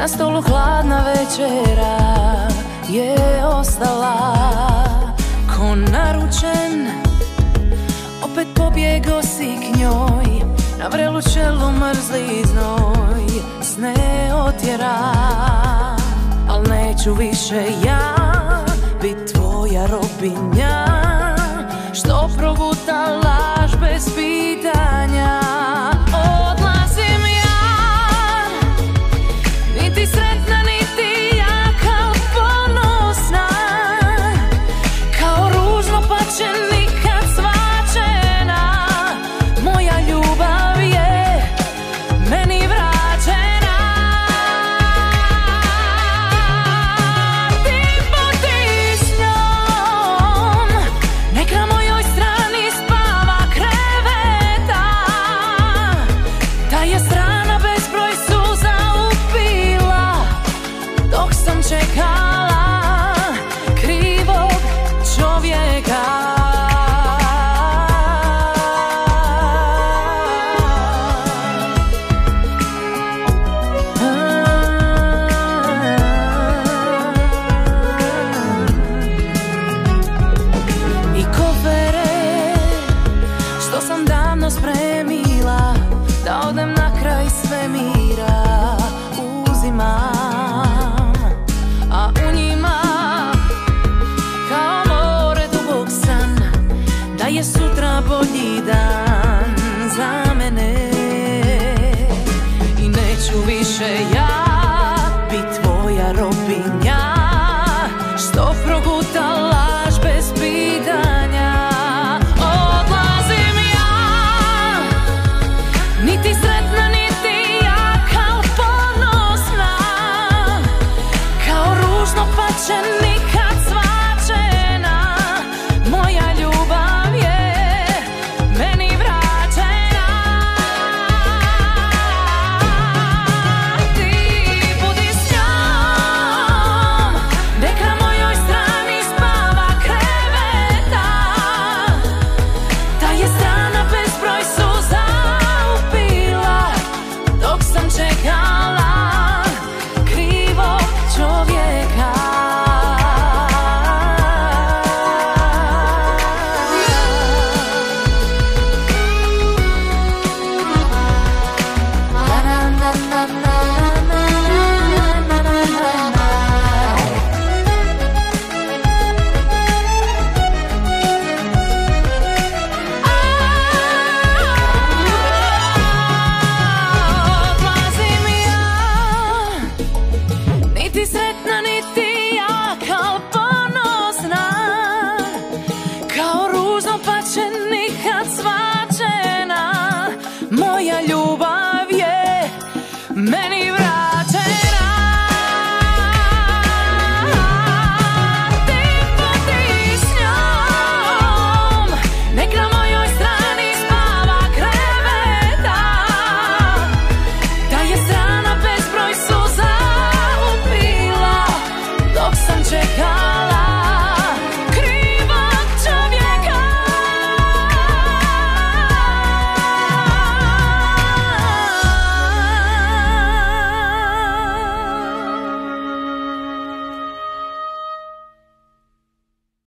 Na stolu hladna večera je ostala. Ko naručen, opet pobjego si k njoj. Na vrelu čelu mrzli znoj sne otjera. Al neću više ja bit tvoja robinja, što proguta laž bez pitanja. Odlazim ja, niti sretna, niti jaka, al ponosna. Kao ružno pa će nikad svačena. Moja ljubav je meni vraćena. Ti budi s njom, nek na mojoj strani spava kreveta. Ta je strana bezbroj suza upila, dok sam čekala krivog čovjeka. I kofere što sam davno spremila, da odem na kraj svemira uzimam. A u njima kao more dubog san, da je sutra bolji dan za mene. I neću više ja bit tvoja robinja, što proguta laž bez pitanja. Odlazim ja, niti sretna, niti jaka, al ponosna. Kao ružno pa će nikad svačena. Moja ljubav je meni vraćena. Ti budi s njom, nek na mojoj strani spava kreveta. Ta je strana bezbroj suza upila, dok sam čekala krivog čovjeka. Odlazim ja, niti sretna, niti jaka, al ponosna. Kao ružno pa će nikad svačena. Moja ljubav je meni vraćena. Ti budi s njom, nek na mojoj strani spava kreveta. Ta je strana bezbroj suza upila, dok sam čekala